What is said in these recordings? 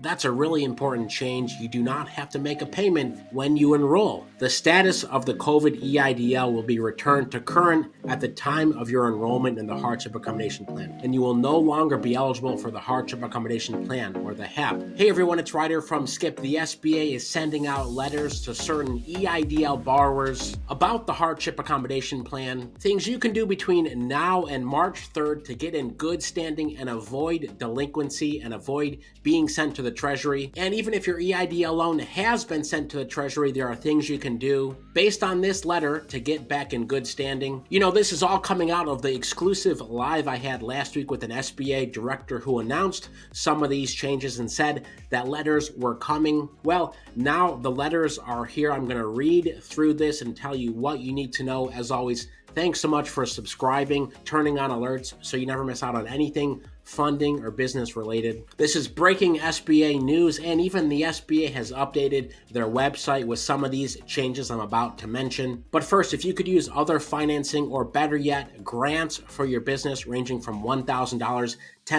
That's a really important change. You do not have to make a payment when you enroll. The status of the COVID EIDL will be returned to current at the time of your enrollment in the Hardship Accommodation Plan, and you will no longer be eligible for the Hardship Accommodation Plan, or the HAP. Hey everyone, it's Ryder from Skip. The SBA is sending out letters to certain EIDL borrowers about the Hardship Accommodation Plan, things you can do between now and March 3rd to get in good standing and avoid delinquency and avoid being sent to the Treasury. And even if your EIDL loan has been sent to the Treasury, there are things you can do based on this letter to get back in good standing. You know, this is all coming out of the exclusive live I had last week with an SBA director who announced some of these changes and said that letters were coming. Well, now the letters are here. I'm going to read through this and tell you what you need to know. As always, thanks so much for subscribing, turning on alerts so you never miss out on anything funding or business related. This is breaking SBA news, and even the SBA has updated their website with some of these changes I'm about to mention. But first, if you could use other financing or better yet, grants for your business ranging from $1,000, $10,000,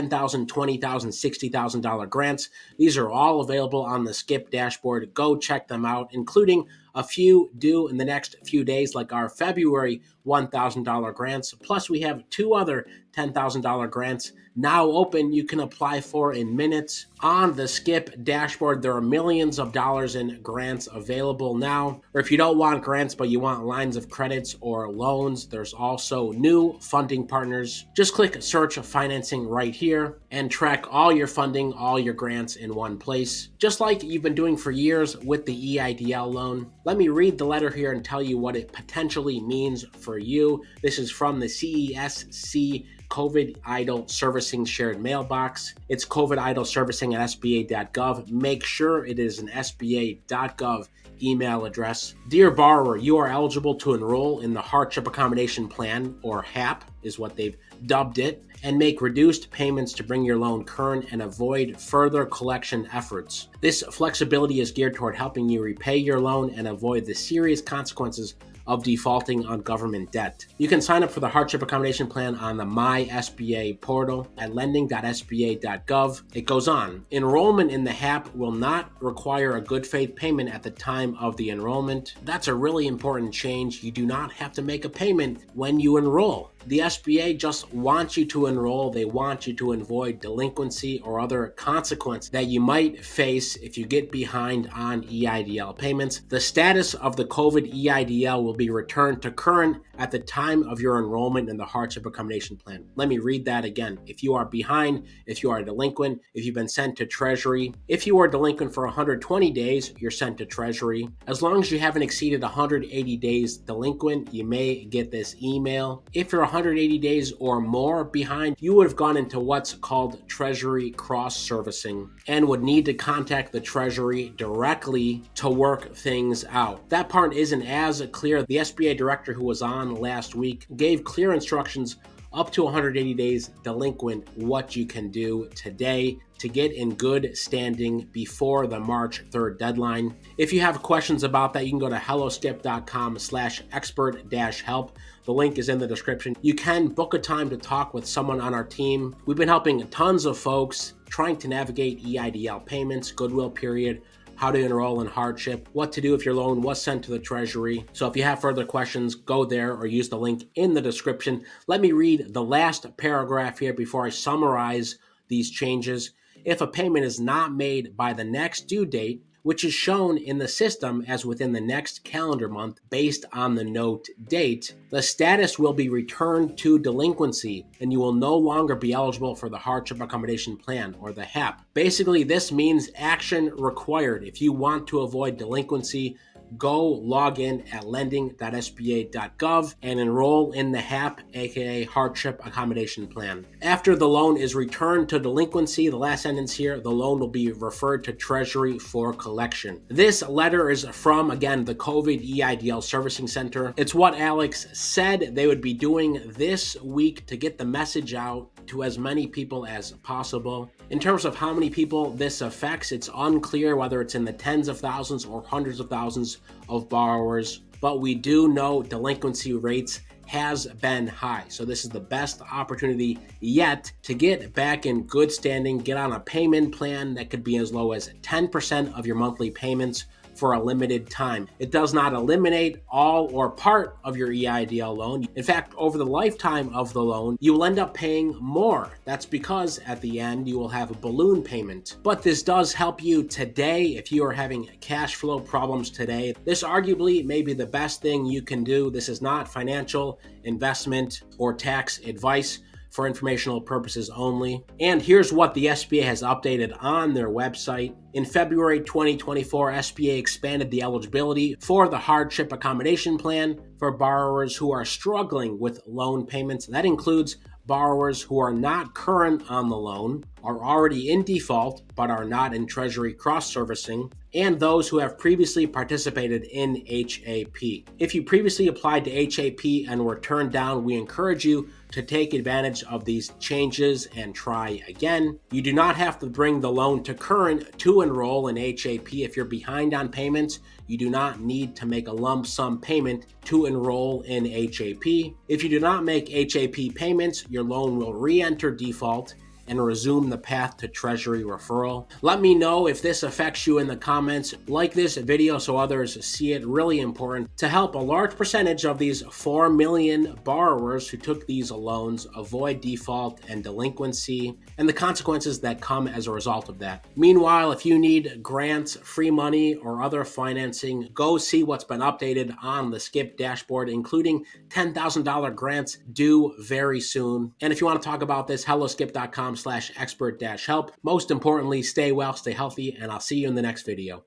$20,000, $60,000 grants. These are all available on the Skip dashboard. Go check them out, including a few due in the next few days, like our February $1,000 grants. Plus, we have two other $10,000 grants now open you can apply for in minutes. On the Skip dashboard, there are millions of dollars in grants available now. Or if you don't want grants, but you want lines of credits or loans, there's also new funding partners. Just click search financing right here and track all your funding, all your grants in one place, just like you've been doing for years with the EIDL loan. Let me read the letter here and tell you what it potentially means for you. This is from the CESC COVID EIDL Servicing Shared Mailbox. It's COVID EIDL Servicing at SBA.gov. Make sure it is an SBA.gov email address. Dear borrower, you are eligible to enroll in the Hardship Accommodation Plan, or HAP is what they've dubbed it, and make reduced payments to bring your loan current and avoid further collection efforts. This flexibility is geared toward helping you repay your loan and avoid the serious consequences of defaulting on government debt. You can sign up for the Hardship Accommodation Plan on the My SBA portal at lending.sba.gov. It goes on. Enrollment in the HAP will not require a good faith payment at the time of the enrollment. That's a really important change. You do not have to make a payment when you enroll. The SBA just wants you to enroll. They want you to avoid delinquency or other consequence that you might face if you get behind on EIDL payments. The status of the COVID EIDL will be returned to current at the time of your enrollment in the Hardship Accommodation Plan. Let me read that again. If you are behind, if you are delinquent, if you've been sent to Treasury, if you are delinquent for 120 days, you're sent to Treasury. As long as you haven't exceeded 180 days delinquent, you may get this email. If you're 180 days or more behind, you would have gone into what's called Treasury cross-servicing and would need to contact the Treasury directly to work things out. That part isn't as clear. The SBA director who was on last week gave clear instructions up to 180 days delinquent what you can do today to get in good standing before the March 3rd deadline. If you have questions about that, you can go to helloskip.com/expert-help. The link is in the description. You can book a time to talk with someone on our team. We've been helping tons of folks trying to navigate EIDL payments, goodwill period, how to enroll in hardship, what to do if your loan was sent to the Treasury. So if you have further questions, go there or use the link in the description. Let me read the last paragraph here before I summarize these changes. If a payment is not made by the next due date, which is shown in the system as within the next calendar month based on the note date, the status will be returned to delinquency and you will no longer be eligible for the Hardship Accommodation Plan, or the HAP. Basically, this means action required. If you want to avoid delinquency, go log in at lending.sba.gov and enroll in the HAP, aka Hardship Accommodation Plan. After the loan is returned to delinquency, the last sentence here, the loan will be referred to Treasury for collection. This letter is from, again, the COVID EIDL Servicing Center. It's what Alex said they would be doing this week to get the message out to as many people as possible. In terms of how many people this affects, it's unclear whether it's in the tens of thousands or hundreds of thousands of borrowers, but we do know delinquency rates has been high. So this is the best opportunity yet to get back in good standing, get on a payment plan that could be as low as 10% of your monthly payments for a limited time. It does not eliminate all or part of your EIDL loan. In fact, over the lifetime of the loan, you will end up paying more. That's because at the end, you will have a balloon payment. But this does help you today if you are having cash flow problems today. This arguably may be the best thing you can do. This is not financial, investment, or tax advice, for informational purposes only. And here's what the SBA has updated on their website. In February 2024, SBA expanded the eligibility for the hardship accommodation plan for borrowers who are struggling with loan payments. That includes borrowers who are not current on the loan, are already in default, but are not in Treasury cross-servicing, and those who have previously participated in HAP. If you previously applied to HAP and were turned down, we encourage you to take advantage of these changes and try again. You do not have to bring the loan to current to enroll in HAP. If you're behind on payments, you do not need to make a lump sum payment to enroll in HAP. If you do not make HAP payments, your loan will re-enter default and resume the path to Treasury referral. Let me know if this affects you in the comments. Like this video so others see it. Really important to help a large percentage of these 4 million borrowers who took these loans avoid default and delinquency and the consequences that come as a result of that. Meanwhile, if you need grants, free money, or other financing, go see what's been updated on the Skip dashboard, including $10,000 grants due very soon. And if you want to talk about this, helloskip.com/expert-help. Most importantly, stay well, stay healthy, and I'll see you in the next video.